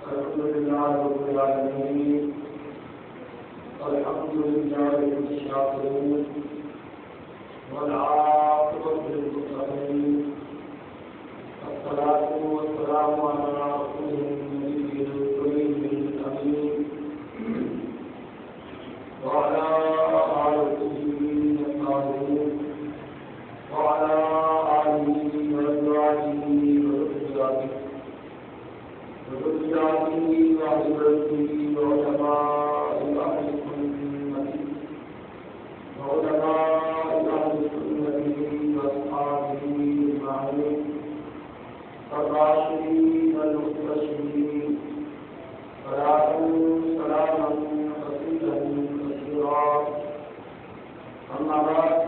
الحمد لله رب العالمين والحمد لله للشاكرين والعاقبة للمتقين الصلاة والسلام على رسوله النبي الكريم الأمين وعلى آله الطاهرين وعلى آله وأزواجه وذرياته وأهل وعلماء أهل السنة وعلماء أهل السنة وأصحابه أجمعين الراشدين المستشهدين صلاة سلاما كثيرا كثيرا أما بعد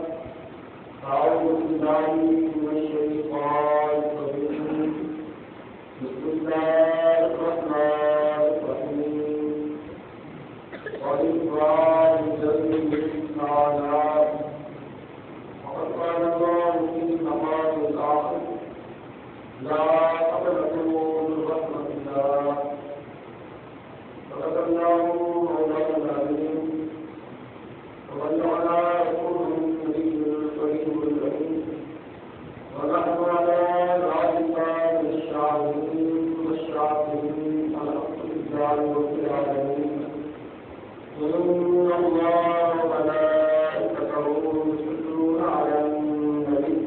أعوذ بالله من الشيطان الرجيم بسم الله الرحمن الرحيم وإبراهيم تعالى وقد قال الله في المقام الآخر لا تقنطوا من رحمة الله صدق الله مولانا العظيم وبلغنا رسوله النبي الكريم الأمين ونحن على ذلك من الشاهدين والشاكرين الحمد لله رب العالمين إن الله وملائكته يصلون على النبي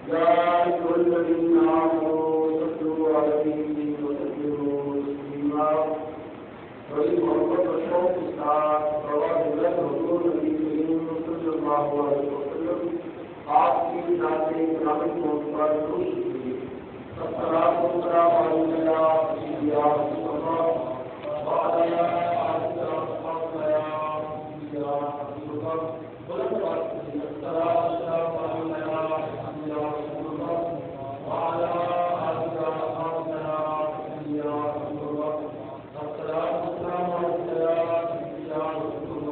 يا أيها الذين آمنوا صلوا عليه وسلموا تسليما وإن محمد رسول الله رواه له رسول الكريم صلى الله عليه وسلم آپ کی ذات کرامت کو پر خوش ہوئی الصلاۃ والسلام علیہ یا مصطفی وعلى آلہ وصحبہ یا حبیب اللہ الصلاۃ والسلام علیہ یا رسول اللہ وعلى آلہ وصحبہ یا حبیب اللہ الصلاۃ والسلام علیہ یا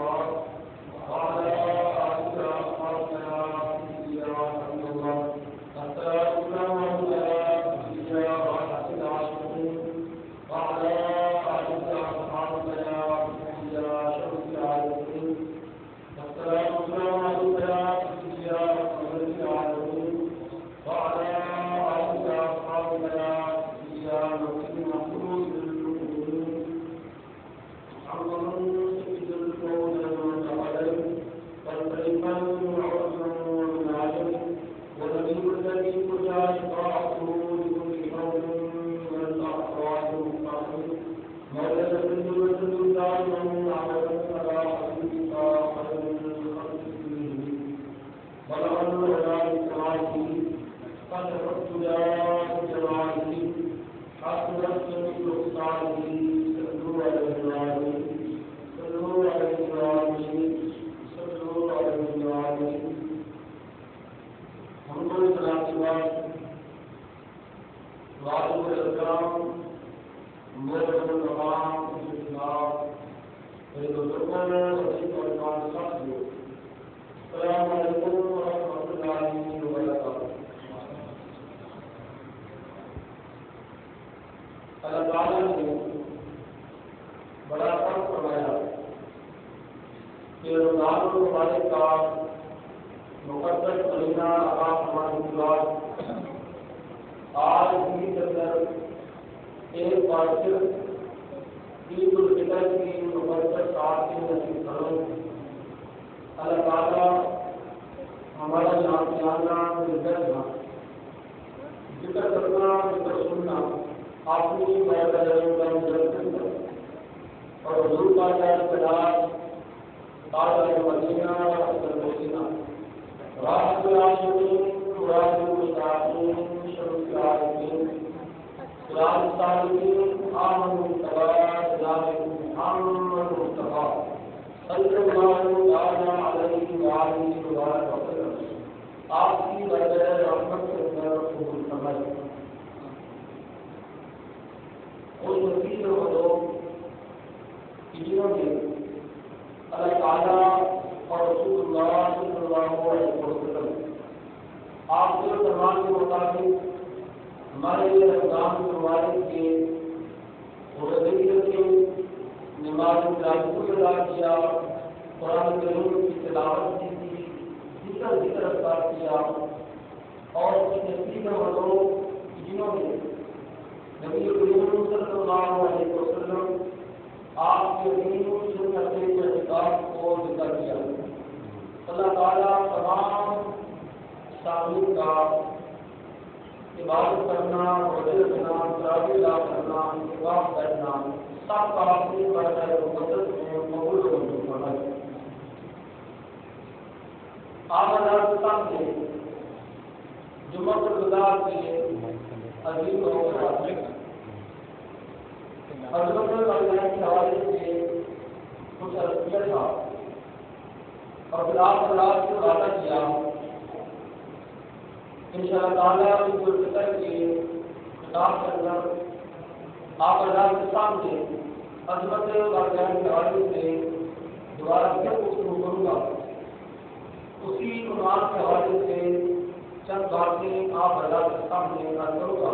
رسول اللہ وعلى آپ کے فرمان کے مطابق ہمارے رمضان مبارک کے نماز کو ادا کیا، قرآن کریم کی تلاوت کی تھی، ذکر اذکار کیا، اور اس نصیب والوں جنہوں نے نبی کریم صلی اللہ علیہ وسلم آپ کے دین سنت کے اعتقاد کو ذکر کیا۔ اللہ تعالیٰ تمام شامل کا عبادت کرنا، روزے رکھنا، تراویح ادا کرنا، اعتکاف کرنا، سب کا اپنی برکت مقدس میں قبول و منظور فرمائے۔ آپ حضرات سامنے جمعہ الوداع کے عظیم موقع حضرت والدین کے حوالے سے کچھ عرض کیا تھا اور پھر آپ حضرات سے وعدہ کیا انشاءاللہ تعالیٰ عید الفطر کے خطاب کے اندر آپ حضرات کے سامنے عظمت والدین کے حوالے سے دوبارہ پھر گفتگو کروں گا۔ اسی عنوان کے حوالے سے چند باتیں آپ حضرات کے سامنے عرض کروں گا۔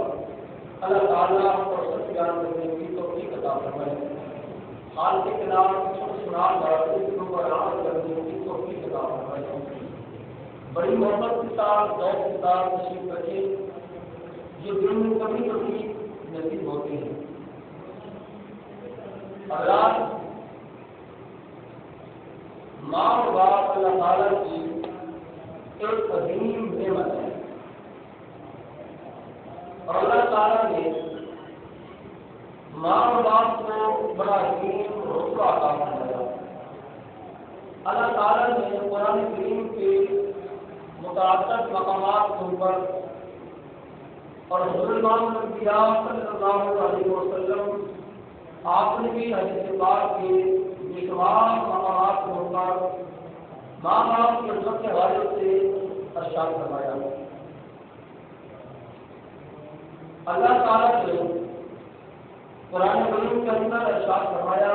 اللہ تعالیٰ اور سچ بیان کرنے کی توفیق عطا فرمائے۔ حال کے خلاف سنان باتوں پر عمل کرنے کی توفیق عطا فرمائے۔ بڑی محبت کے ساتھ ذوق کے ساتھ تشریف رکھے، یہ دن میں کبھی کبھی نصیب ہوتے ہیں۔ حضرات، ماں اور باپ اللہ تعالیٰ کی ایک عظیم نعمت ہے، اور اللہ تعالیٰ نے ماں اور باپ کو بڑا عظیم رتبہ عطا فرمایا۔ اللہ تعالیٰ نے قرآن کریم کے متعدد مقامات کے اوپر اور حضرت امام الانبیاء صلی اللہ علیہ وسلم آپ نے بھی حدیث پاک کے یہ تمام مقامات کے اوپر ماں باپ کی عزت کے حوالے سے ارشاد فرمایا۔ اللہ تعالیٰ نے قرآن کریم کے اندر ارشاد فرمایا،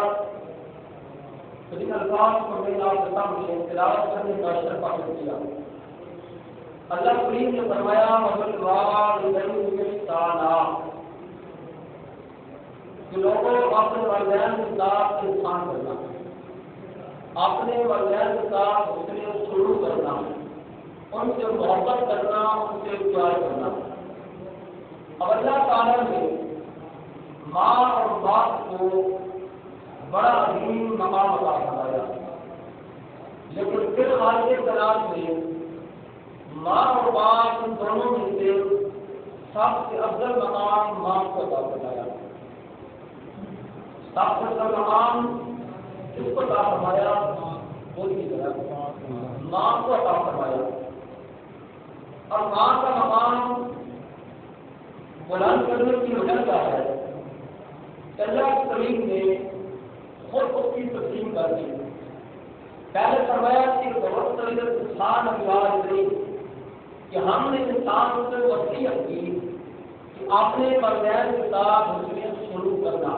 جن الفاظ کو میں نے آپ کے سامنے تلاوت کرنے کا شرف حاصل کیا۔ اللہ کریم نے فرمایا وَبِالْوَالِدَيْنِ إِحْسَانًا، کہ لوگوں اپنے والدین کے ساتھ احسان کرنا، اپنے والدین کے ساتھ حسن سلوک کرنا، ان سے محبت کرنا، ان سے پیار کرنا۔ اب اللہ تعالیٰ نے ماں اور باپ کو بڑا عظیم مقام عطا فرمایا، لیکن پھر خالق کلام میں ماں اور باپ ان دونوں میں سے سب سے افضل مقام ماں کو عطا فرمایا۔ سب سے افضل مقام کس کو عطا فرمایا؟ بولیے ذرا، ماں کو عطا فرمایا۔ اور ماں کا مقام بلند کرنے کی وجہ کیا ہے؟ اللہ کریم نے خود اس کی تقسیم کر دی۔ پہلے فرمایا کہ انسان ابواب کہ ہم نے انسان سے وصیت کی کہ اپنے والدین کے ساتھ حسن سلوک کرنا،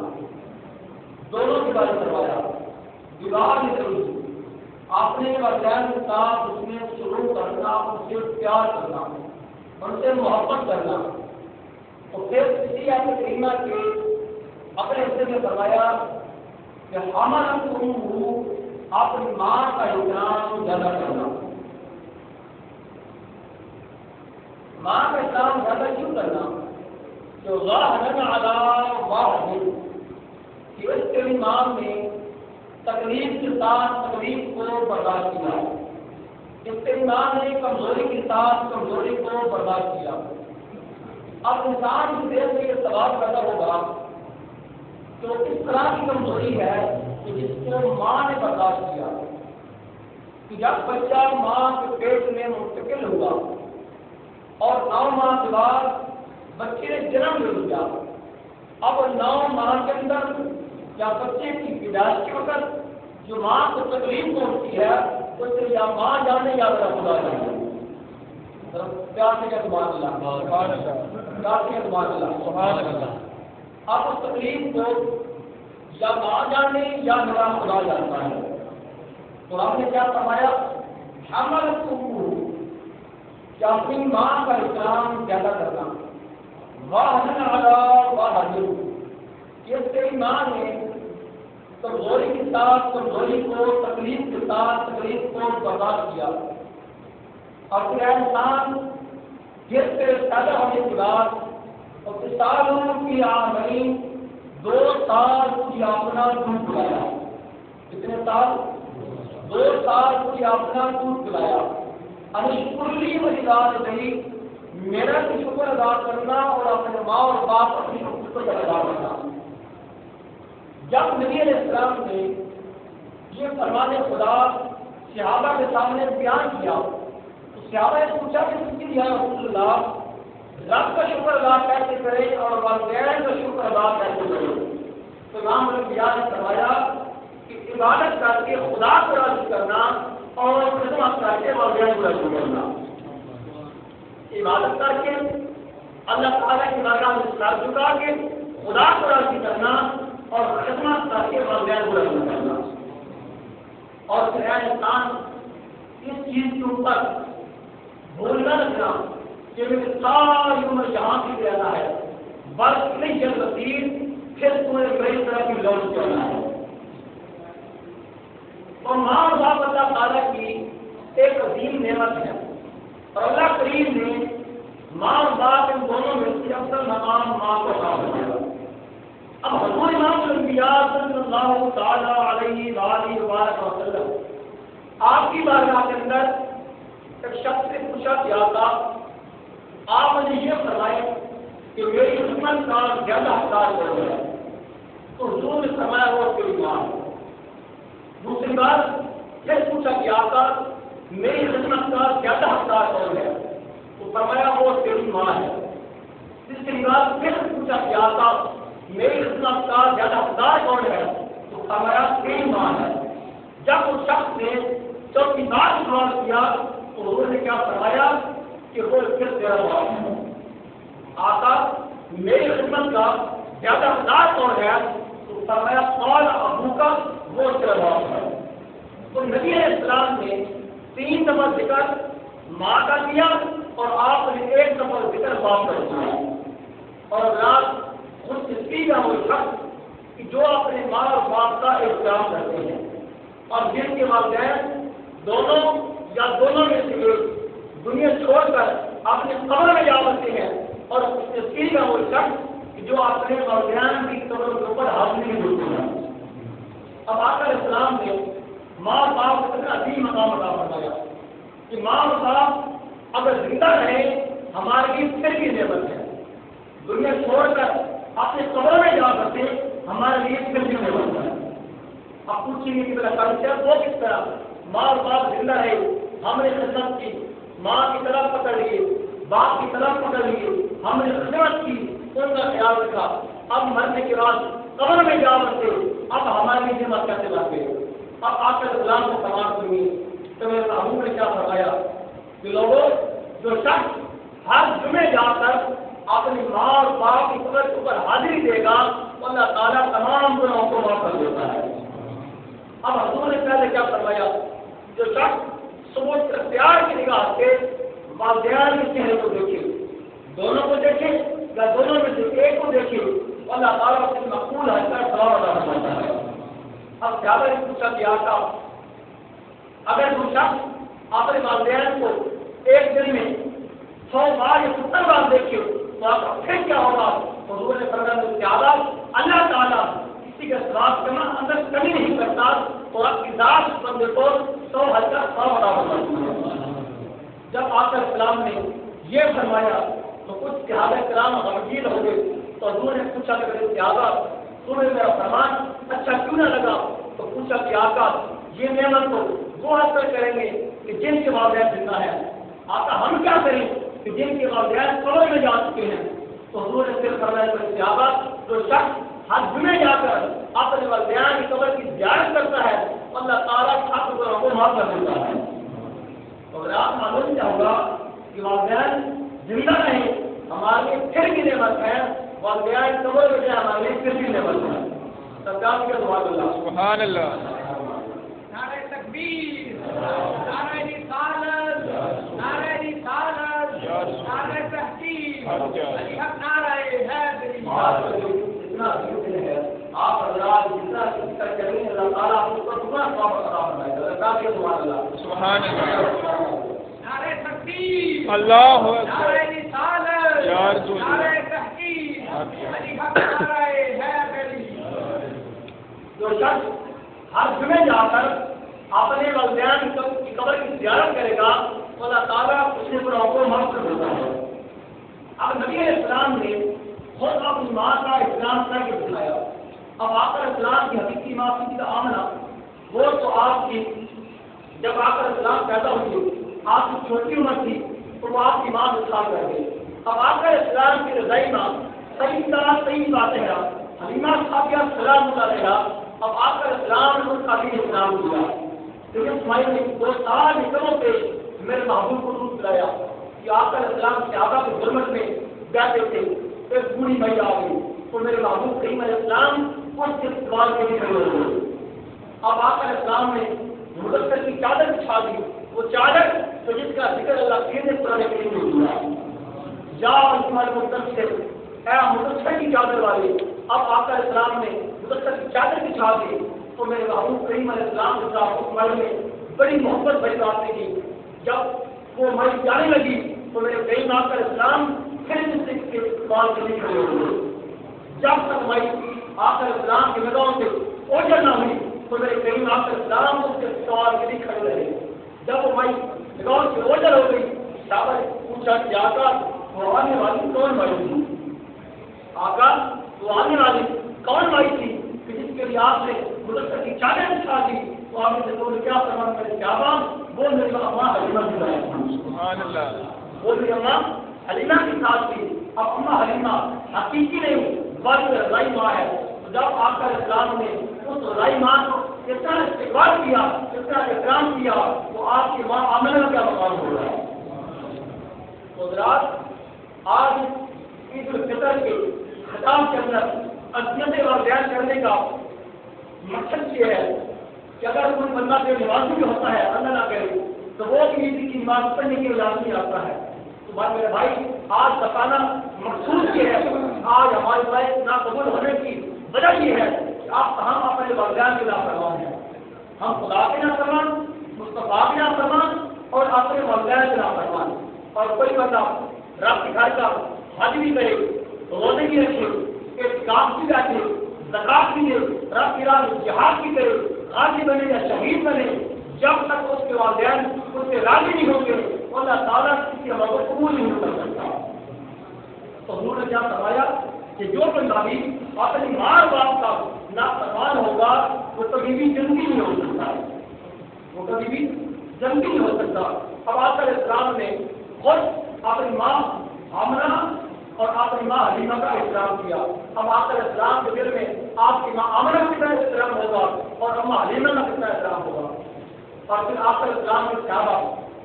دونوں کے بارے میں فرمایا۔ دیوار اپنے والدین کے ساتھ حسن سلوک کرنا، ان سے پیار کرنا، ان سے محبت کرنا۔ تو پھر اسی آیت کریمہ کے اپنے حصے میں فرمایا کہ حملتہ اپنی ماں کا احترام زیادہ کرنا۔ ماں کا احترام زیادہ کیوں کرنا؟ کہ ظاہرا علی واحد، کہ اس کے امام نے تکلیف کے ساتھ تکلیف کو برداشت کیا، اس کے امام نے کمزوری کے ساتھ کمزوری کو برداشت کیا۔ اب انسان کی دل میں یہ سوال پیدا ہوگا تو اس طرح کی کمزوری ہے کہ جس کو ماں نے برداشت کیا، کہ جب بچہ ماں کے پیٹ میں منتقل ہوا اور 9 ماہ کے بعد بچے نے جنم لے لیا، اب 9 ماہ کے اندر یا بچے کی پیدائش کے وقت جو ماں کو تکلیف پہنچتی ہے اس سے یا ماں جانے یا میرا خدا جانے۔ پیار سے کیا سبحان اللہ۔ اب اس تکلیف کو یا ماں جانے یا میرا خدا جانتا ہے۔ تو آپ نے کیا فرمایا؟ حملتہ، کہ اپنی ماں کا احترام زیادہ کرنا، واحد علی واحد، کہ اس کی ماں نے کمزوری کے ساتھ کمزوری کو، تکلیف کے ساتھ تکلیف کو برداشت کیا، اور پھر انسان جس سے پیدا ہونے کے بعد اور سالوں کی آمدنی 2 سال کی اپنا دودھ پلایا. کتنے سال؟ 2 سال کی اپنا دودھ پلایا. انشکرلی وجدان نہیں، میرا بھی شکر ادا کرنا اور اپنے ماں اور باپ اپنی شکر ادا کرنا. جب نبی علیہ السلام نے یہ فرمان خدا صحابہ کے سامنے بیان کیا تو صحابہ نے پوچھا کہ یا رسول اللہ، رب کا شکر ادا کیسے کریں اور والدین کا شکر ادا کیسے کریں؟ تو امام الانبیاء نے فرمایا کہ عبادت کر کے خدا کو راضی کرنا اور خدمت کر کے والدین کو راضی کرنا. عبادت کر کے اللہ تعالیٰ کی بارگاہ میں سر جھکا کے خدا کو راضی کرنا اور خدمت کر کے والدین کو راضی کرنا. اور پھر انسان اس چیز کے اوپر بھولنا رکھنا کہ میری ساری عمر یہاں کی رہنا ہے، بس نہیں جل رسید پھر تمہیں میری طرح کی لوٹ کرنا ہے. اور ماں باپ اللہ تعالیٰ کی ایک عظیم نعمت ہے، اور اللہ کریم نے ماں اور باپ ان دونوں میں سے افضل مقام ماں کو عطا فرمایا. اب حضور امام الانبیاء صلی اللہ تعالیٰ علیہ وآلہ وبارک وسلم آپ کی بارگاہ کے اندر ایک شخص سے پوچھا کیا تھا، آپ مجھے یہ فرمائیں کہ میری خدمت کا زیادہ حقدار کون ہے؟ تو حضور نے فرمایا وہ تیری ماں ہے. دوسری بار پھر پوچھا کیا تھا میری خدمت کا زیادہ حقدار کون ہے؟ تو فرمایا وہ تیری ماں ہے. تیسری بار پھر پوچھا کیا تھا میری خدمت کا زیادہ حقدار کون ہے؟ تو فرمایا تیری ماں ہے. جب اس شخص نے چوتھی بار سوال کیا تو حضور نے کیا فرمایا کہ وہ پھر تیرا باپ ہے. آقا میری خدمت کا زیادہ حقدار کون ہے؟ تو فرمایا قال ابو کا، وہ تیرا باپ ہے. تو نبی علیہ السلام نے 3 دفعہ ذکر ماں کا کیا اور آپ نے 1 دفعہ ذکر باپ کا کیا. اور رات خود اس کا وہ شخص کہ جو اپنے ماں اور باپ کا احترام کرتے ہیں اور جن کے والدین دونوں یا دونوں میں سے ایک دنیا چھوڑ کر اپنے قبر میں جا بستے ہیں، اور اس کا وہ شخص کہ جو اپنے والدین کی قبر کے اوپر حاضری نہیں ہوتے ہیں. اب آقا علیہ السلام نے ماں باپ کو اتنا عظیم مقام عطا فرمایا کہ ماں اور باپ اگر زندہ رہے ہمارے لیے پھر بھی نعمت ہے، دنیا چھوڑ کر اپنے قبر میں جا سکتے ہمارے لیے پھر بھی نعمت ہے. آپ پوچھیں گے کہ میرا کلچر وہ کس طرح؟ ماں اور باپ زندہ رہے، ہم نے خدمت کی، ماں کی طرف پکڑ لیے، باپ کی طرف پکڑ لیے، ہم نے خدمت کی، ان کا خیال رکھا. اب مرنے کے بعد قبر میں جا بستے اب ہمارے لیے نعمت کیسے بات ہے؟ اب آپ کے اسلام کو تمام سنیے تو میرے محبوب نے کیا فرمایا کہ لوگوں جو شخص ہر جمعے جا کر اپنی ماں اور باپ کی قبر کے اوپر حاضری دے گا اللہ تعالیٰ تمام گناہوں کو معاف کر دیتا ہے. اب حضور نے پہلے کیا فرمایا؟ جو شخص صبح اختیار کی نگاہ سے والدین کے چہرے کو دیکھے، دونوں کو دیکھے یا دونوں میں سے ایک کو دیکھے اللہ تعالیٰ سے مقبول ہے کر ثواب ادا فرماتا ہے. اب زیادہ نے پوچھا کہ آقا اگر کوئی شخص اپنے والدین کو ایک دن میں 100 بار یا 70 بار دیکھے تو آپ کا پھر کیا ہوگا؟ حضور نے فرمایا زیادہ اللہ تعالیٰ کسی کے ثواب کے اندر کمی نہیں کرتا اور آپ کی ذات بندے کو 100,000 ثواب ادا فرماتا ہے. جب آپ علیہ السلام نے یہ فرمایا تو کچھ صحابہ کرام غمگین ہو گئے تو حضور نے پوچھا کہ صحابہ تمہیں میرا فرمان اچھا کیوں نہ لگا؟ تو پوچھا کہ آقا یہ نعمت تو وہ حاصل کریں گے کہ جن کے والدین زندہ ہیں. آقا ہم کیا کریں کہ جن کے والدین قبر میں جا چکے ہیں؟ تو حضور نے پھر فرمایا کہ صحابہ جو شخص ہر جمعے جا کر اپنے والدین کی قبر کی زیارت کرتا ہے اللہ تعالیٰ آپ کو معاف کر دیتا ہے. اور آپ معلوم کیا ہوگا کہ والدین زندہ رہیں ہمارے لیے پھر بھی نعمت ہے، والدین قبر میں جائے ہمارے لیے پھر بھی نعمت ہے. سرکار کے سبحان اللہ سبحان اللہ. نعرہ تکبیر، نعرہ رسالت، نعرہ رسالت، نعرہ تحقیق، علی حق نعرہ حیدری. اتنا ہے آپ حضرات جتنا سبحان اللہ سبحان اللہ نعرہ تکبیر اللہ نعرہ رسالت یا رسول اللہ نعرہ تحقیق علی حق نعرہ حیدری جو شخص ہر جمعے جا کر اپنے والدین کی قبر کی زیارت کرے گا اللہ تعالیٰ اس نے گناہوں کو معاف کر دیتا ہے. اب نبی علیہ السلام نے خود اپنی ماں کا احترام کر کے دکھایا. اب آقا علیہ السلام کی حقیقی ماں کی آمنہ وہ تو آپ کی جب آقا علیہ السلام پیدا ہوئی آپ کی چھوٹی عمر تھی تو وہ آپ کی ماں انتقال کر گئی. اب آقا علیہ السلام کی رضائی ماں صحیح طرح صحیح باتیں ہے حلیمہ صاحبہ سلام علیہ. اب آقا علیہ السلام نے ان کا بھی احترام کیا. لیکن اسماعیل نے دو سال نکلوں پہ میرے محبوب کو دودھ پلایا کہ آقا علیہ السلام صحابہ کے ظلمت میں بیٹھے تھے. ایک بوڑھی مئی آ گئی تو میرے محبوب کریم علیہ السلام اس کے سوال کے لیے کھڑے ہو گئے. اب آقا علیہ السلام نے مدثر کی چادر بچھا دی. وہ چادر تو جس کا ذکر اللہ پھر نے قرآن کریم میں کیا یا اسماعیل مدثر اے مدثر کی چادر والے. اب آقا علیہ السلام نے مدثر کی چادر بچھا دی تو میرے محبوب کریم علیہ السلام کے ساتھ اسماعیل نے بڑی محبت بھری باتیں کی. جب وہ مئی جانے لگی تو میرے کریم آقا علیہ السلام پھر سے اس کے سوال کے لیے کھڑے ہو گئے. جب تک مئی آقا علیہ السلام کی نگاہوں سے اوجھل نہ ہوئی تو میرے کریم آقا علیہ السلام اس کے سوال کے لیے کھڑے رہے. جب وہ مئی نگاہوں سے اوجھل ہو گئی صحابہ نے پوچھا کہ آقا وہ آنے والی کون مئی تھی؟ آقا وہ آنے والی کون مئی تھی کہ جس کے لیے آپ نے مدثر کی چادر بچھا دی؟ تو آپ نے تو کیا فرمان کرے صحابہ وہ میری اماں حلیمہ کی سبحان اللہ وہ میری اماں حلیمہ کی ساتھ تھی. اب اماں حلیمہ حقیقی نہیں بلکہ رضائی ماں ہے. جب آقا علیہ السلام نے اس رضائی ماں کو اس طرح استقبال کیا اس طرح احترام کیا تو آپ کی ماں آمنہ کا کیا مقام ہو رہا ہے. حضرات آج عید الفطر کے خطاب کے اندر عظمت اور بیان کرنے کا مقصد یہ ہے کہ اگر کوئی بندہ بے نمازی بھی ہوتا ہے اللہ نہ کرے تو وہ بھی عید کی نماز پڑھنے کے لازمی آتا ہے. تو بات میرے بھائی آج بتانا مقصود یہ ہے آج ہماری بات ناقبول ہونے کی وجہ یہ ہے کہ آپ ہم اپنے والدین کے نافرمان ہیں. ہم خدا کے نافرمان مصطفیٰ کے نافرمان اور اپنے والدین کے نافرمان. اور کوئی بندہ رب کے گھر کا حج بھی کرے روزے بھی رکھے اعتکاف بھی بیٹھے زکات بھی دے رب کی راہ میں جہاد بھی کرے غازی بنے یا شہید بنے جب تک اس کے والدین اس سے راضی نہیں ہوں گے اللہ تعالیٰ کسی عمل کو قبول نہیں کر سکتا. تو حضور نے کیا فرمایا کہ جو بندہ بھی اپنی ماں باپ کا نافرمان ہوگا وہ کبھی بھی جنتی نہیں ہو سکتا. وہ کبھی بھی جنتی نہیں ہو سکتا. اب آقا علیہ السلام نے خود اپنی ماں آمنہ اور اپنی ماں حلیمہ کا احترام کیا. اب آقا علیہ السلام کے دل میں آپ کی ماں آمنہ کا کتنا احترام ہوگا اور اماں حلیمہ کا کتنا احترام ہوگا. اور پھر آقا علیہ السلام کے صحابہ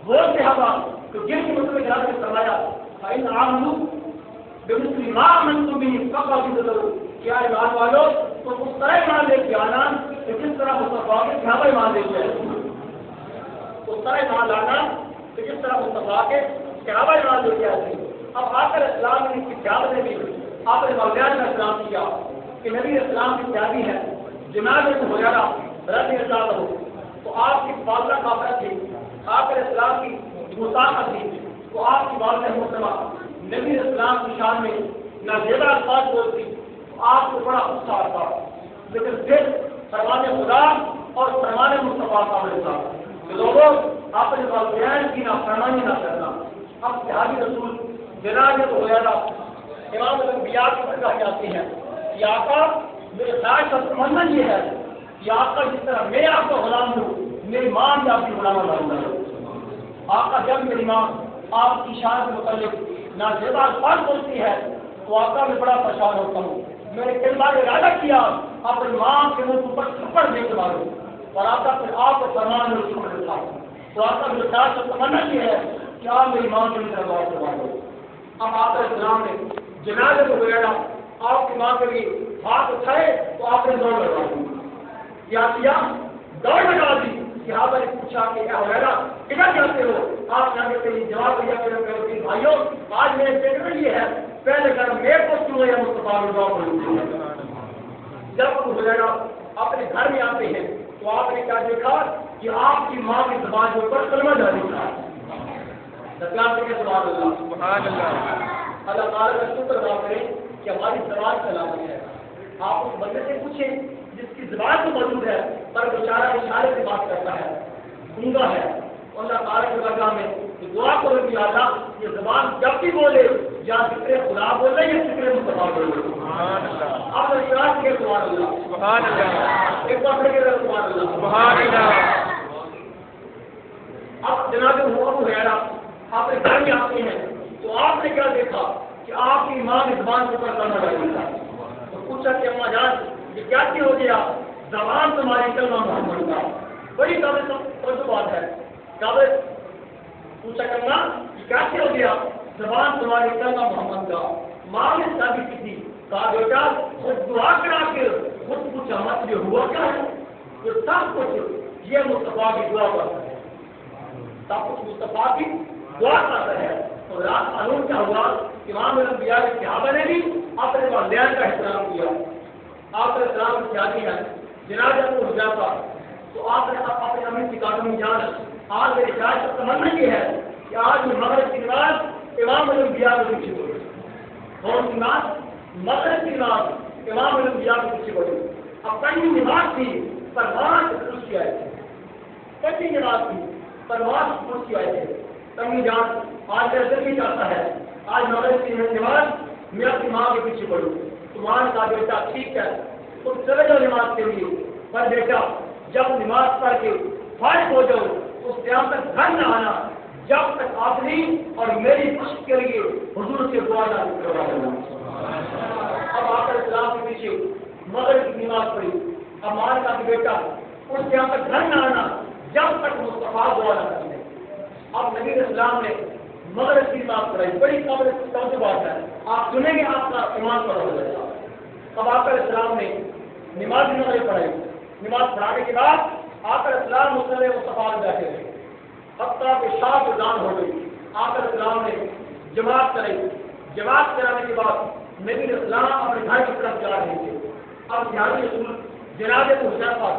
وہ صحابہ تو جن کے مطلب جا کے فرمایا فَإِنْ آمَنُوا بِمِثْلِ مَا آمَنْتُم بِهِ فَقَدْ کیا ایمان والو تو اس طرح ایمان لے کے آنا کہ جس طرح مصطفیٰ کے صحابہ ایمان لے کے آئے. اس طرح ایمان لانا کہ جس طرح مصطفیٰ کے صحابہ ایمان لے کے آئے. اب آقا علیہ السلام نے اس کی قیادت میں بھی آپ نے والدین کا احترام کیا کہ نبی اسلام کی پیاری ہے جناب حریرہ رضی اللہ عنہ تو آپ کی والدہ کافرہ تھی. آقا علیہ السلام کی مساقہ تھی تو آپ کی والدہ محترمہ نبی اسلام کی شان میں نہ زیبا الفاظ بولتی تو آپ کو بڑا غصہ آتا. لیکن پھر فرمان خدا اور فرمان مصطفیٰ کا تھا کہ لوگوں اپنے والدین کی نافرمانی نہ کرنا. اب صحابی رسول جناب حریرہ امام الانبیاء کی برگاہ جاتی ہیں کہ آقا میرے خیال کا تمنا یہ ہے کہ آقا جس طرح میں آپ کا غلام ہوں میری ماں بھی آپ کی غلام بنوں گا. آقا جب میری ماں آپ کی شان کے متعلق نازیبا الفاظ بولتی ہے تو آقا میں بڑا پریشان ہوتا ہوں. میں نے کئی بار ارادہ کیا اپنی ماں کے منہ پر تھپڑ دے کے ماروں اور آقا پھر آپ کو فرمان میں چھوڑ دیتا ہوں. تو آقا میرے خیال کا تمنا یہ ہے کہ آپ میری ماں کے طرف بات کروا دو. اب آقا السلام نے جنازے کو بلایا آپ کی ماں کے لیے ہاتھ اٹھائے تو آپ نے دوڑ لگا دی. کیا دوڑ لگا دی. صحابہ نے پوچھا کہ اے حریرہ کدھر جاتے ہو؟ آپ جا کے جواب دیا کہ بھائیوں آج میرے پیٹ میں یہ ہے پہلے گھر میں پہنچوں گا یا مصطفیٰ جب حریرہ اپنے گھر میں آتے ہیں تو آپ نے کیا دیکھا کہ آپ کی ماں کی زبان کے اوپر کلمہ جاری تھا؟ سبحان اللہ۔ اللہ تعالیٰ کا شکر ادا کریں کہ ہماری زبان سلامت ہے۔ آپ اس بندے سے پوچھیں جس کی زبان تو موجود ہے پر بیچارہ اشارے سے بات کرتا ہے، گونگا ہے، اللہ تعالیٰ کی بارگاہ میں دعا کرو کہ اللہ یہ زبان جب بھی بولے یا ذکر خدا بولے یا ذکر مصطفیٰ بولے، آپ اشارہ کے سبحان اللہ، ایک بار پڑھ کے سبحان اللہ۔ اب جناب ابو ہریرہ آپ نے گھر میں آتے ہیں تو آپ نے کیا دیکھا کہ آپ کی ماں کی زبان کے اوپر کلمہ جاری تھا، تو پوچھا کہ اماں جان یہ کیا ہو گیا؟ زبان تمہاری کلمہ محمد کا، بڑی قابل بات ہے۔ قابل پوچھا کرنا یہ کیا ہو گیا؟ زبان تمہاری کلمہ محمد کا۔ ماں نے شادی کی تھی، کہا بیٹا خود دعا کرا کے خود پوچھا مت یہ ہوا کیا ہے؟ یہ سب کچھ یہ مصطفیٰ کی دعا کرتا ہے، سب کچھ مصطفیٰ کی دعا کرتا ہے۔ اور رات معلوم کیا ہوا؟ امام الانبیاء کے صحابہ نے بھی اپنے والدین کا احترام کیا۔ آپ کا احترام کی شادی ہے، جنازہ کو ہو جاتا تو آپ نے اپنے امی کی قدم جان آج میری شاید کا تمنا یہ ہے کہ آج مغرب کی نماز امام الانبیاء کے پیچھے پڑی۔ کون سی نماز؟ مغرب کی نماز امام الانبیاء کے پیچھے پڑی۔ اب پہلی نماز تھی پرواز پوچھ کے آئے تھے، پہلی نماز تھی پرواز پوچھ کے آئے تھے۔ تمی جان آج میرا دل بھی چاہتا ہے آج مغرب کی نماز میں اپنی ماں کے پیچھے پڑھوں۔ تمہارا کہا بیٹا ٹھیک ہے تم چلے جاؤ نماز کے لیے، پر بیٹا جب نماز پڑھ کے فارغ ہو جاؤ اس ٹائم تک گھر نہ آنا جب تک آخری اور میری خوشی کے لیے حضور سے دعا نہ کروا دینا۔ اب آ کر اسلام کے پیچھے مغرب کی نماز پڑھی۔ اب ماں کا بیٹا اس ٹائم تک گھر نہ آنا جب تک مصطفیٰ دعا نہ کرنے۔ اب نبی اسلام نے مغرب کی نماز پڑھائی، بڑی قابل بات ہے، آپ سنیں گے آپ کا ایمان پر ہو جائے گا۔ اب آقا اسلام نے نماز مغرب پڑھائی، نماز پڑھانے کے بعد آقا اسلام مصلی مصطفیٰ میں بیٹھے رہے، حتیٰ کہ شام اذان ہو گئی۔ آقا اسلام نے جماعت کرائی، جماعت کرانے کے بعد نبی اسلام اپنے گھر کی طرف جا رہے تھے۔ اب دھیان رسول جنازے کو حذیفہ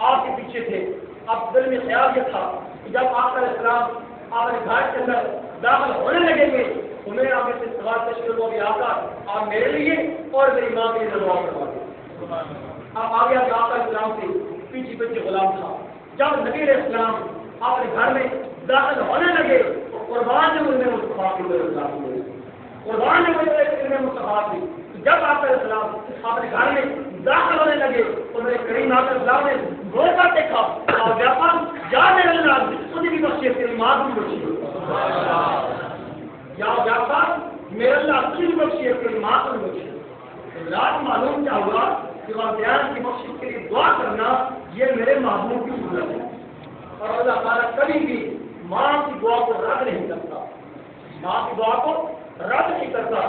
آپ کے پیچھے تھے۔ اب دل میں خیال یہ تھا کہ جب آقا اسلام اپنے گھر کے اندر داخل ہونے لگیں گے تو میرا آپ سے سوال تشکیل ہو گیا آقا آپ میرے لیے اور میری ماں کے لیے دعا کروا دیں۔ اب آگے آقا اسلام سے پیچھے پیچھے غلام تھا۔ جب نبی علیہ السلام اپنے گھر میں داخل ہونے لگے تو قربان نے انہیں مصطفیٰ کی قربان نے انہیں مصطفیٰ کی۔ جب آقا اسلام اپنے گھر میں داخل ہونے لگے تو میرے کریم آقا اسلام نے روزہ دیکھا اور جاپان جا میرے اللہ تجھے بھی بخشے تیری ماں بھی بخشے، یا جاپان میرے اللہ تجھے بھی بخشے تیری ماں بھی بخشے۔ رات معلوم کیا ہوا کہ والدین کی بخشش کے لیے دعا کرنا یہ میرے محبوب کی سنت ہے، اور اللہ تعالیٰ کبھی بھی ماں کی دعا کو رد نہیں کرتا، ماں کی دعا کو رد نہیں کرتا۔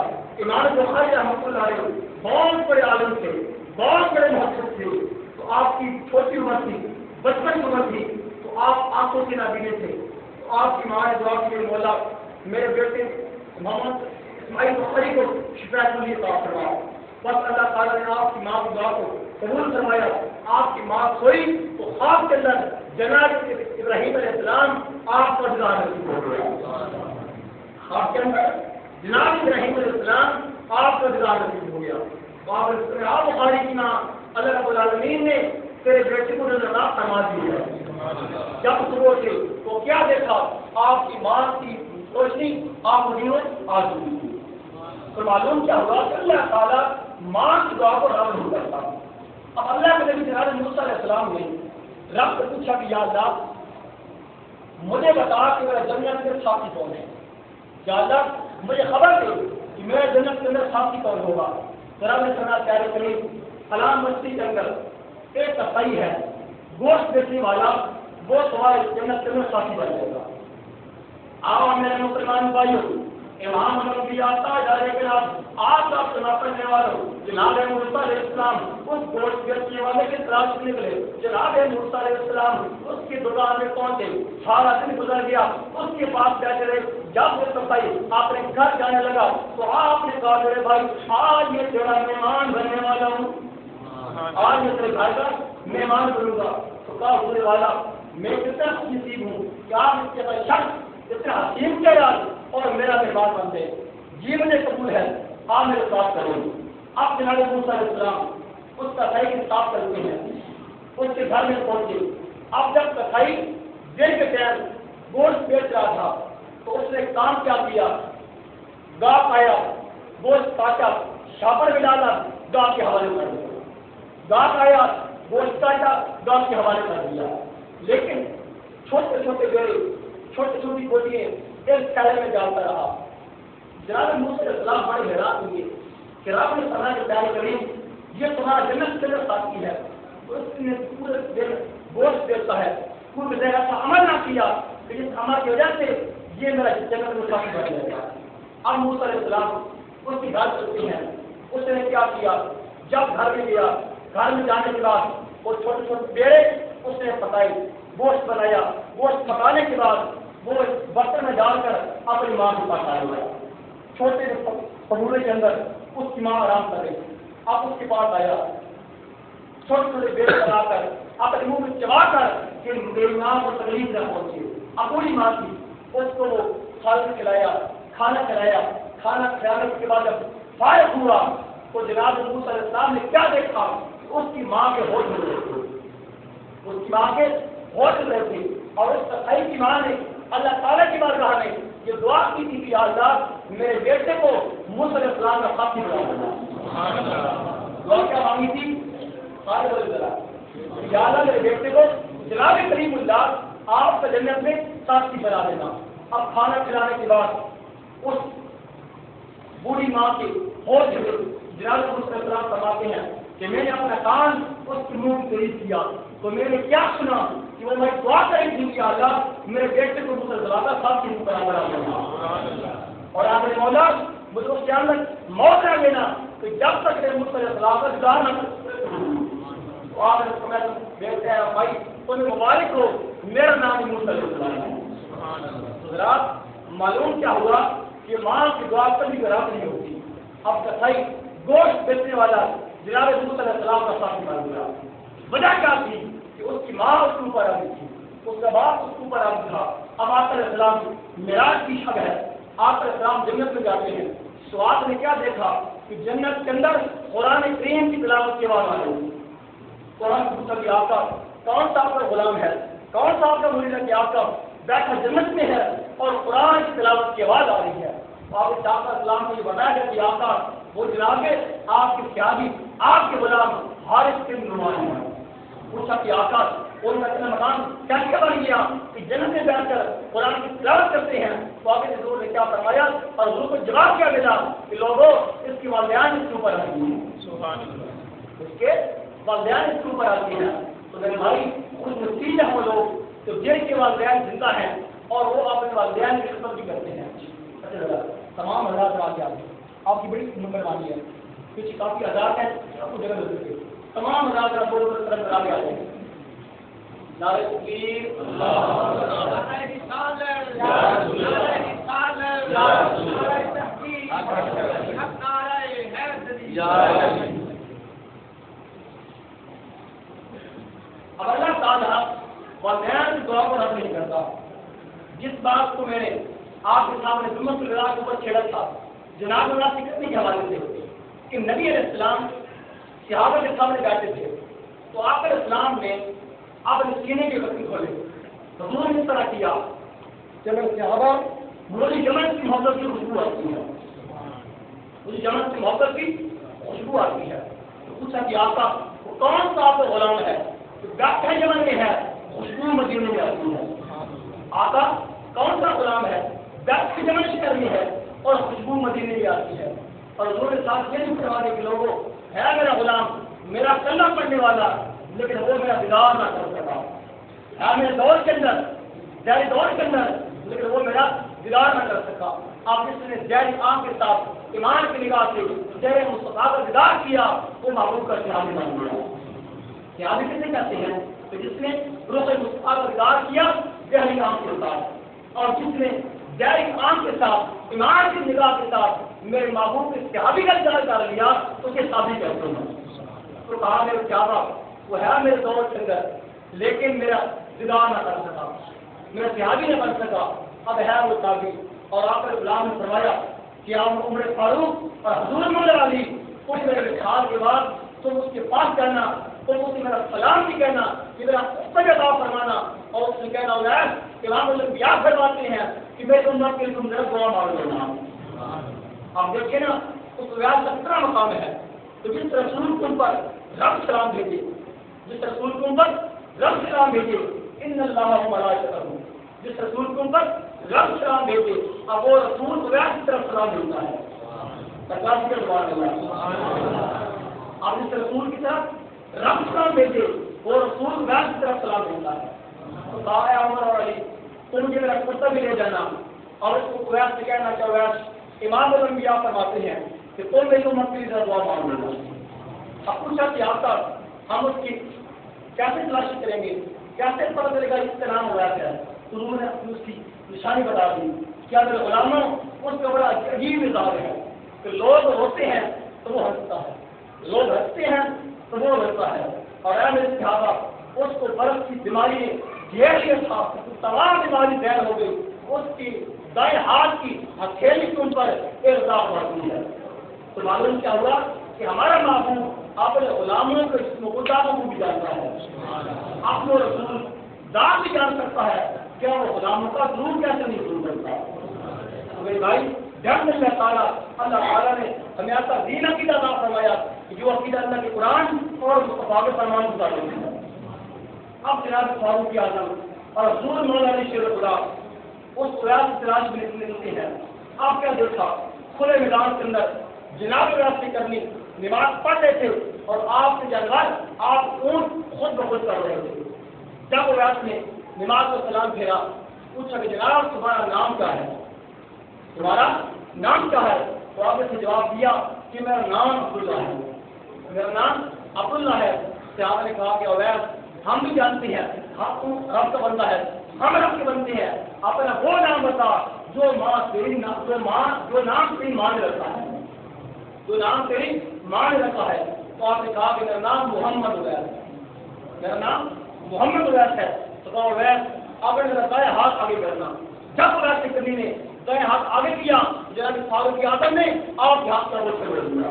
امام بخاری رحمۃ اللہ علیہ بہت بڑے عالم تھے، بہت بڑے محقق تھے، تو آپ کی چھوٹی عمر تھی، بچپن کی عمر تھی، تو آپ آنکھوں کے نابینے تھے، تو آپ کی ماں نے دعا کی مولا میرے بیٹے محمد اسماعیل بخاری کو شفایت کے لیے دعا کروایا۔ بس اللہ تعالیٰ نے آپ کی ماں کی دعا کو قبول فرمایا۔ آپ کی ماں سوئی تو خواب کے اندر جناب ابراہیم علیہ السلام آپ کا دیدار نصیب ہو گیا۔ خواب کے اندر جناب ابراہیم علیہ السلام آپ کا دیدار نصیب ہو گیا۔ آپ بخاری کی ماں اللہ رب العالمین نے تیرے بیٹے کو نظر فرما دی ہے۔ جب صبح سے تو کیا دیکھا؟ آپ کی ماں کی روشنی آپ کو آ چکی تھی۔ تو معلوم کیا ہوا کہ اللہ تعالیٰ ماں کی دعا کو رد نہیں کرتا۔ اب اللہ کے نبی جناب موسیٰ علیہ السلام نے رب سے پوچھا کہ یا اللہ مجھے بتا کہ میرا جنت کے ساتھی کون ہے، یا اللہ مجھے خبر دے کہ میرے جنت کے اندر ساتھی کون ہوگا۔ ذرا میں سنا پیارے کریم علام مستی کے اندر ایک کسائی ہے، گوشت بیچنے والا، وہ تمہارے جنت کے اندر ساتھی بن جائے گا۔ آؤ میرے مسلمان بھائیوں، امام الانبیاء تاجدار کائنات آپ کا سنا پڑھنے والوں جناب موسیٰ علیہ السلام اس گوشت بیچنے والے کے تلاش میں نکلے۔ جناب موسیٰ علیہ السلام اس کی دکان میں پہنچے، سارا دن گزر گیا، اس کے پاس بیٹھے رہے۔ جب وہ کسائی اپنے گھر جانے لگا تو آپ نے کہا میرے بھائی آج میں تیرا مہمان بننے والا ہوں، آج میں تیرے گھر کا مہمان بنوں گا۔ تو کہا ہونے والا میں کتنا نصیب ہوں کہ آپ اس کے شخص اتنا حسین کے یاد اور میرا مہمان بنتے جی مجھے قبول ہے آپ میرے ساتھ کریں. اب جناب موسیٰ علیہ السلام اس کا صحیح انصاف کرتے ہیں, اس کے گھر میں پہنچے. اب جب صحیح دن کے ٹائم گوشت بیچ رہا تھا تو اس نے کام کیا کیا, گاہ آیا, گوشت کاٹا, شاپر میں ڈالا, گاہ کے حوالے کر دیا. گاہ آیا, گوشت کاٹا, گاہ کے حوالے کر دیا. لیکن چھوٹے چھوٹے بیڑے, چھوٹی چھوٹی کوٹیاں ایک تھیلے میں ڈالتا رہا. جناب موسیٰ علیہ السلام بڑے حیران ہوئے کہ رب نے فرمایا کہ پیارے کریم یہ تمہارا جنت سے ساتھی ہے. اس نے پورے دن گوشت دیتا ہے, پورے دن ایسا عمل نہ کیا کہ جس عمل کی وجہ سے یہ میرا جنت میں ساتھی بن جائے گا. اب موسیٰ علیہ السلام اس کی بات کرتے ہیں. اس نے کیا کیا, جب گھر میں گیا, گھر میں جانے کے بعد وہ چھوٹے چھوٹے بیڑے اس نے پکائی, گوشت بنایا. گوشت پکانے کے بعد وہ برتن میں ڈال کر اپنی ماں کے پاس آیا. چھوٹے پگوڑے کے اندر اس کی ماں آرام کر رہی. اب اس کے پاس آیا, چھوٹے چھوٹے بیڑے بنا کر اپنے منہ میں چبا کر کہ میری ماں کو تکلیف نہ پہنچے. اپنی ماں کی اس کو وہ کھانا کھلایا. کھانا کھلانے کے بعد جب فارغ ہوا تو جناب موسیٰ علیہ السلام نے کیا دیکھا, اس کی ماں کے ہوش میں رہے تھے. اس کی ماں کے ہوش میں رہے تھے. اور اس صحیح کی ماں نے اللہ تعالیٰ کی بارگاہ میں یہ دعا کی تھی کہ اللہ میرے بیٹے کو موسیٰ علیہ السلام کا ساتھی بنا. دعا کیا مانگی تھی, یا اللہ میرے بیٹے کو جناب کریم اللہ آپ کا جنت میں ساتھی بنا دینا. اب کھانا کھلانے کے بعد اس بوڑھی ماں کے ہوش میں جناب موسیٰ علیہ السلام فرماتے ہیں کہ میں نے اپنا کان اس کے منہ کے قریب کیا تو میں نے کیا سنا کہ وہ میں دعا کری تھی کہ اللہ میرے بیٹے کو موسیٰ علیہ السلام کا ساتھی بنا دینا. اور آپ نے مولا مجھے اس کے اندر موت نہ دینا کہ جب تک میرے موسیٰ علیہ السلام کا دیدار نہ تو آپ نے فرمایا بیٹے ہیں بھائی تمہیں مبارک ہو, میرا نام موسیٰ علیہ السلام ہے. حضرات معلوم کیا ہوا کہ ماں کی دعا کبھی خراب نہیں ہوتی. اب کسائی گوشت بیچنے والا جناب موسیٰ علیہ السلام کا ساتھی بن گیا. وجہ کیا تھی کہ اس کی ماں اس کے اوپر آئی تھی, اس کا باپ اس کے اوپر آئی تھا. اب آپ علیہ السلام معراج کی شب ہے, آپ علیہ السلام جنت میں جاتے ہیں. تو آپ نے کیا دیکھا کہ جنت کے اندر قرآن کریم کی تلاوت کی آواز آ رہی ہے. قرآن پوچھا کہ آپ کا کون سا آپ کا غلام ہے, کون سا آپ کا مرید ہے کہ آپ کا بیٹھا جنت میں ہے اور قرآن کی تلاوت کی آواز آ رہی ہے. آپ نے صاحب السلام کو یہ بتایا کہ آپ کا وہ جناب ہے آپ کے خیالی آپ کے غلام حارث بن نعمان ہے. پوچھا کہ آقا ان کا اتنا مکان کیسے بن گیا کہ جنت میں بیٹھ کر قرآن کی تلاوت کرتے ہیں. تو آپ نے حضور نے کیا فرمایا اور حضور کو جواب کیا ملا کہ لوگوں اس کی والدین اس کے اوپر آتی ہیں, اس کے والدین اس کے اوپر آتی ہیں. تو میرے بھائی خوش نصیب ہیں وہ لوگ تو جن کے والدین زندہ ہیں اور وہ اپنے والدین کی خدمت بھی کرتے ہیں. تمام حضرات آپ کی بڑی مہربانی ہے, کچھ کافی حضرات ہیں آپ کو جگہ مل سکے. تمام حضرات بول کر طرف آگے آ جائیں. نعرہ تکبیر, اب اللہ تعالیٰ والدین کی دعا کو رد نہیں کرتا. جس بات کو میں نے آپ کے سامنے سنت اللہ کے اوپر چھیڑا تھا جناب اللہ سے کتنے کے حوالے سے کہ نبی علیہ السلام صحابہ کے سامنے بیٹھے تھے تو آپ علیہ السلام نے اپنے سینے کے بطن کھولے. حضور نے اس طرح کیا جب صحابہ مجھے جنت کی محبت کی خوشبو آتی ہے, مجھے جنت کی محبت کی خوشبو آتی ہے. تو پوچھا کہ آپ کا وہ کون سا آپ کا غلام ہے جو بیٹھے جمن میں ہے خوشبو مدینے میں آتی ہے. آقا کون سا غلام ہے بیٹھ کے جمن شہر میں ہے اور خوشبو مدینے میں آتی ہے. اور حضور نے ساتھ یہ نہیں کروانے کے لوگوں ہے میرا غلام میرا کلمہ پڑھنے والا لیکن وہ میرا دیدار نہ کر سکا, ہے میرے دور کے اندر جاری دور کے اندر لیکن وہ میرا دیدار نہ کر سکا. آپ جس نے جاری آنکھ کے ساتھ ایمان کی نگاہ سے جہر مصطفیٰ کا دیدار کیا وہ محبوب کا صحابی بن گیا. صحابی کسے کہتے ہیں کہ جس نے روح مصطفیٰ کا دیدار کیا جہری آنکھ کے ساتھ, اور جس نے جاری آنکھ کے ساتھ ایمان کی نگاہ کے ساتھ میرے محبوب کے صحابی کا دیدار کر لیا تو اسے صحابی کہتے ہیں. تو کہا میرے صحابہ وہ ہے میرے دور کے اندر لیکن میرا جدا نہ کر سکا، میرا صحابی نہ کر سکا، اب ہے وہ تابعی۔ اور آپ کے غلام نے فرمایا کہ آپ عمر فاروق اور حضور مولا علی کچھ میرے وصال کے بعد تم اس کے پاس جانا، تم اسے میرا سلام بھی کہنا، کہ میرا استقبال عطا فرمانا، اور اس نے کہنا عزیز امام الانبیاء فرماتے ہیں کہ میری امت کے لیے تم ذرا دعا مانگ لینا۔ آپ دیکھیں نا اس ویاس کا کتنا مقام ہے۔ تو جس رسول کو پر رب سلام بھیجے، جس رسول کو پر رب سلام بھیجے، ان اللہ و ملائکتہ، جس رسول کو پر رب سلام بھیجے، اب وہ رسول کو ویاس کی طرف سلام ملتا ہے۔ سرکار کی سبحان اللہ۔ اب جس رسول کی طرف رب سلام بھیجے، وہ رسول ویاس کی طرف سلام ملتا ہے۔ تو کہا ہے عمر اور علی تم مجھے میرا کرتا بھی لے جانا، اور اس کو ویاس سے کہنا کہ ویاس امام الانبیاء فرماتے ہیں کہ تم میری امت کے لیے دعا مانگ لینا۔ اب پوچھا کہ آپ تک ہم اس کی کیسے تلاشی کریں گے، کیسے پتہ چلے گا اس کا نام ہوا ہے؟ حضور نے اپنی اس کی نشانی بتا دی۔ کیا میرے غلاموں اس کا بڑا عجیب مزاج ہے کہ لوگ روتے ہیں تو وہ ہنستا ہے، لوگ ہنستے ہیں تو وہ روتا ہے۔ اور اے میرے صحابہ اس کو برف کی بیماری نے گھیر لیا تھا، تمام بیماری زہر ہو گئی، اس کی دائیں ہاتھ کی ہتھیلی کے اوپر ارتاح ہوتی ہے۔ تو معلوم کیا ہوا کہ ہمارا معبود اپنے غلاموں کے مقداموں کو بھی جانتا ہے، اپنے رسول ذات بھی جان سکتا ہے، کیا وہ غلاموں کا ضرور کیسے نہیں ضرور کرتا۔ میرے بھائی جب اللہ تعالیٰ نے ہمیں ایسا دین عقیدہ عطا فرمایا کہ جو عقیدہ اللہ کے قرآن اور مصطفیٰ کے فرمان کے مطابق ہے۔ اب جناب فاروق اعظم اور حضور مولا علی شیر خدا اس قیاس کی تلاش میں نکلتے ہیں۔ آپ کیا دیکھا کھلے میدان کے اندر جناب ریاضی کرنی، نماز پڑھ رہے تھے، اور آپ کے جنگل آپ اونٹ خود بخود کر رہے تھے۔ جب ریاض نے نماز کو سلام پھیرا، پوچھا کہ جناب تمہارا نام کیا ہے، تمہارا نام کیا ہے؟ تو آپ نے جواب دیا کہ میرا نام عبداللہ ہے، میرا نام عبداللہ ہے۔ صحابہ نے کہا کہ اویس ہم بھی جانتے ہیں رب کا بندہ ہے، ہم رب کے بندے ہیں، اپنا وہ نام بتا جو نام تیری ماں نے رکھا ہے، جو نام تیری ماں نے رکھا ہے۔ تو آپ نے کہا کہ میرا نام محمد اویس، میرا نام محمد اویس ہے۔ تو کہا اویس آپ نے میرا دائیں ہاتھ آگے کرنا۔ جب اویس کے کبھی نے دائیں ہاتھ آگے کیا، جناب فاروق اعظم نے آپ کے ہاتھ کا وہ چھوڑ دیا۔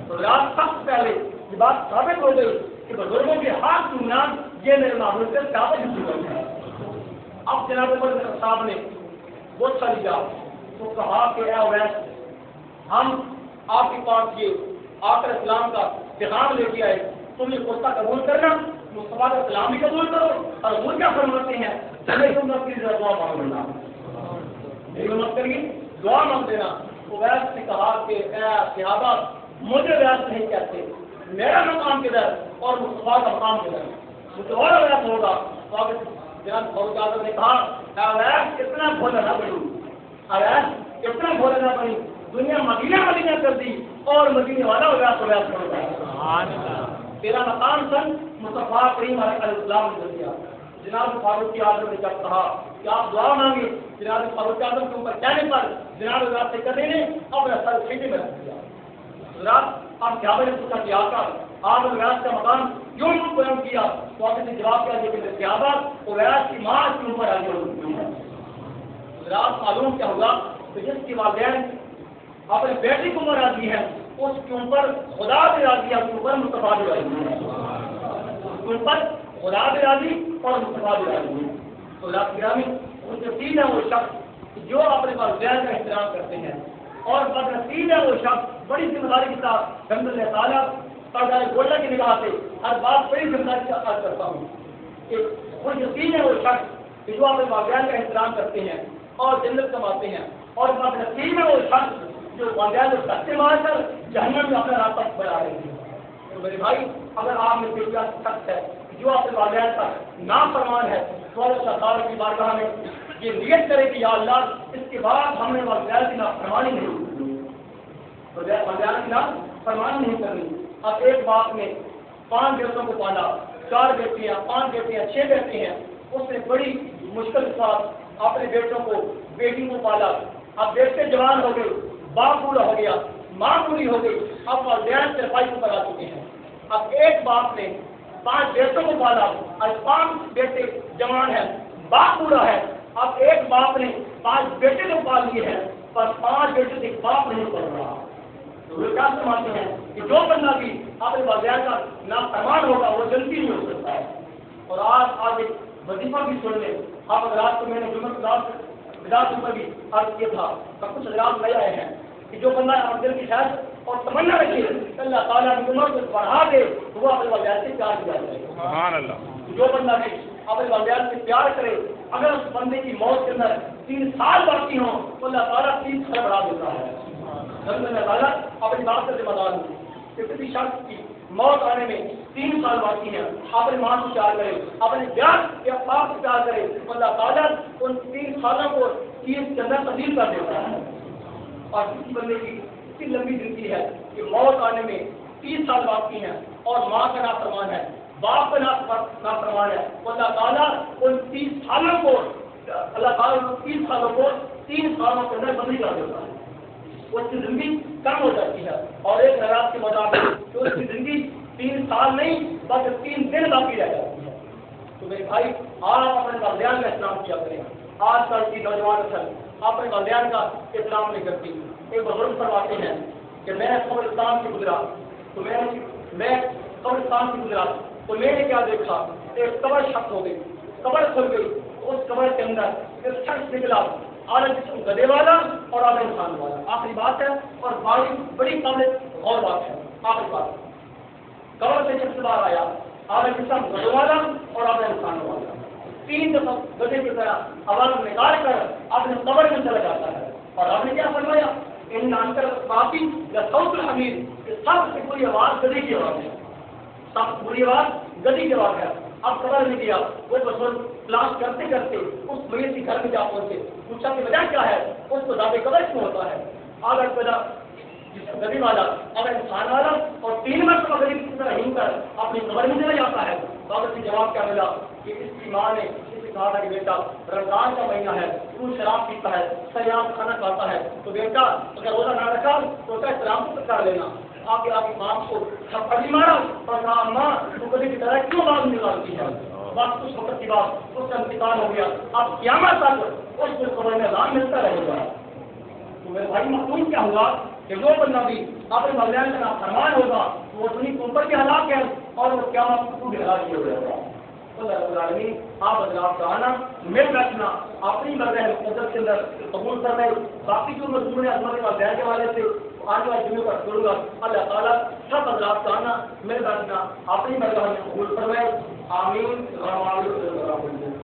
تو رات سب سے پہلے یہ بات ثابت ہو گئی کہ بزرگوں کے ہاتھ چھونا یہ میرے معمول سے زیادہ ضرورت ہے۔ اب جناب صاحب نے بہت ساری لیا تو کہا کہ اے اویس ہم آپ کے پاس یہ آخر اسلام کا پیغام لے کے آئے، تم یہ کرتا قبول کرنا، مصطفیٰ کا اسلام بھی قبول کرو، اور وہ کیا فرماتے ہیں میری امت کے لیے دعا مانگ لینا، میری امت کے لیے دعا مانگ دینا۔ اویس نے کہا کہ اے صحابہ مجھے ویس نہیں کہتے، میرا مقام کدھر اور مصطفیٰ کا مقام کدھر، مجھے اور ویس ہوگا۔ تو آپ جناب فاروق اعظم نے کہا اویس اتنا بھولا نہ بنی، اویس اتنا بھولا نہ بنی، دنیا مدینہ کر دی اور مدینے والا اویس چھوڑ دیا، تیرا مقام سن مصطفیٰ کریم علیہ السلام نے دیا۔ جناب فاروق اعظم نے جب کہا کہ آپ دعا مانگے، جناب فاروق اعظم کے اوپر جانے پر جناب اویس سے کرنے نے اپنا سر کھیتے میں رکھ دیا۔ حضرات آپ صحابہ نے پوچھا کہ آقا آپ اویس کا مقام کیوں قائم کیا؟ تو آپ نے جواب کیا کہ صحابہ اویس کی ماں کے اوپر آگے ہوئی ہے۔ حضرات معلوم کیا ہوگا کہ جس کی والدین اپنے بیٹی کو راضی ہے اس کے اوپر خدا بھی راضی ہے، اس کے اوپر مصطفیٰ بھی راضی ہے، اس کے اوپر خدا بھی راضی اور مصطفیٰ بھی راضی ہے۔ تو اللہ گرامی ان کے تین ہے وہ شخص جو اپنے والدین کا احترام کرتے ہیں، اور بدنصیب ہے وہ شخص بڑی ذمہ داری کے ساتھ الحمد للہ تعالیٰ گولہ کی نگاہ سے ہر بات بڑی ذمہ داری سے عرض کرتا ہوں کہ خوش نصیب ہے وہ شخص جو اپنے والدین کا احترام کرتے ہیں اور جنت کماتے ہیں، اور بدنصیب ہے وہ شخص جو والدین کو سچے مار کر جہنم میں اپنا راستہ بنا رہے ہیں۔ تو میرے بھائی اگر آپ میں کوئی شخص ہے جو اپنے والدین کا نافرمان ہے تو اللہ تعالیٰ کی بارگاہ میں یہ نیت کرے کہ یا اللہ اس کے بعد ہم نے والدین کی نافرمانی نہیں کرنی، والدین کی نافرمانی نہیں کرنی۔ اب ایک باپ نے 5 بیٹوں کو پالا، 4 بیٹیاں، 5 بیٹیاں، 6 بیٹے ہیں، اس نے بڑی مشکل کے ساتھ اپنے بیٹوں کو بیٹی کو پالا۔ اب بیٹے جوان ہو گئے، باپ پورا ہو گیا، ماں پوری ہو گئی، اب والدین صرفائی پر آ چکے ہیں۔ اب ایک باپ نے 5 بیٹوں کو پالا اور 5 بیٹے جوان ہیں، باپ بوڑھا ہے، اب ایک باپ نے 5 بیٹے کو پال لیے ہیں پر 5 بیٹے سے باپ نہیں پڑ رہا، تو وہ کیا سمجھتے ہیں کہ جو بندہ بھی اپنے والدین کا نافرمان ہوگا وہ جلدی نہیں ہو سکتا ہے۔ اور آج ایک وظیفہ بھی سن لیں، آپ حضرات کو میں نے جمعہ پر بھی عرض کیا تھا، کچھ حضرات لے آئے ہیں کہ جو بندہ اپنے دل کی خیر اور تمنا رکھے اللہ تعالیٰ کی عمر کو بڑھا دے تو وہ اپنے والدین سے پیار کیا جائے گا۔ سبحان اللہ۔ جو بندہ بھی اپنے والدین سے پیار کرے، اگر اس بندے کی موت کے اندر 3 سال باقی ہوں تو اللہ تعالیٰ 3 سال بڑھا دیتا ہے۔ اللہ تعالیٰ اپنی بات سے ذمہ دار ہوں کہ کسی شخص کی موت آنے میں 3 سال باقی ہیں، اپنے ماں سے پیار کرے، اپنے بیان یا باپ سے پیار کرے، اللہ تعالیٰ ان 3 سالوں کو 30 کے اندر تبدیل کر دیتا ہے۔ اور کسی بندے کی اتنی لمبی زندگی ہے کہ موت آنے میں 30 سال باقی ہیں اور ماں کا نافرمان ہے، باپ کا نافرمان ہے، اللہ تعالیٰ ان 30 سالوں کو 30 سالوں کو 3 سالوں کے اندر تبدیل کر دیتا ہے۔ اس کی زندگی کم ہو جاتی ہے اور ایک حالات کے مطابق کہ اس کی زندگی 3 سال نہیں بلکہ 3 دن باقی رہ جاتی ہے۔ تو میرے بھائی آپ اپنے والدین کا احترام کیا کریں۔ آج کل کی نوجوان نسل اپنے والدین کا احترام نہیں کرتی۔ ایک بزرگ فرماتے ہیں کہ میں قبرستان سے گزرا تو میں قبرستان سے گزرا تو میں نے کیا دیکھا، ایک قبر شق ہو گئی، قبر کھل گئی، اس قبر کے اندر ایک شخص نکلا، آدھا جسم گدے والا اور آدھا انسان والا۔ آخری بات ہے اور بڑی قابل غور بات ہے، آخری بات، قبر سے شخص باہر آیا، آدھا جسم گدے والا اور آدھا انسان والا، 3 دفعہ گدے کی طرح آواز نکال کر اپنے قبر میں چلا جاتا ہے۔ اور آپ نے کیا فرمایا، ان نانکر کافی یا صوت الحمید، سب سے بری آواز گدے کی آواز ہے، سب سے بری آواز گدے کی آواز ہے۔ اب قبر میں گیا، وہ بزرگ تلاش کرتے کرتے اس میت کے گھر میں جا پہنچے، پوچھا کہ وجہ کیا ہے، اس کو دعوے قبر کیوں ہوتا ہے، آدھا پیدا گدی والا، آدھا انسان والا اور 3 مرتبہ غریب کی طرح ہیم کر اپنی قبر میں چلا جاتا ہے۔ بابا سے جواب کیا ملا کہ اس کی ماں نے کہا تھا کہ بیٹا رمضان کا مہینہ ہے، تو شراب پیتا ہے، سیاح کھانا کھاتا ہے، تو بیٹا اگر روزہ نہ رکھا تو کیا شراب کو کر لینا۔ آپ کی ماں کو تھپڑ بھی مارا اور کہا ماں تو کبھی کی طرح کیوں باز نکالتی ہے۔ بس کچھ وقت کے بعد اس کا انتقال ہو گیا۔ اب قیامت تک اس کو قبر میں عذاب ملتا رہے گا۔ تو میرے بھائی مفہوم کیا ہوا کہ وہ بندہ بھی اپنے والدین کا نافرمان ہوگا وہ اپنی اوپر کے ہلاک ہے اور وہ قیامت کو بھی ہلاک کیا جائے گا۔ اللہ رب العالمین آپ حضرات کا آنا مل رکھنا اپنی مرضی قدرت کے اندر قبول کر رہے، باقی جو مضمون عظمت والدین کے حوالے سے آنے والے دنوں پر کروں گا، اللہ تعالیٰ سب حضرات کا آنا مل رکھنا اپنی مرضی قبول فرمائے، آمین۔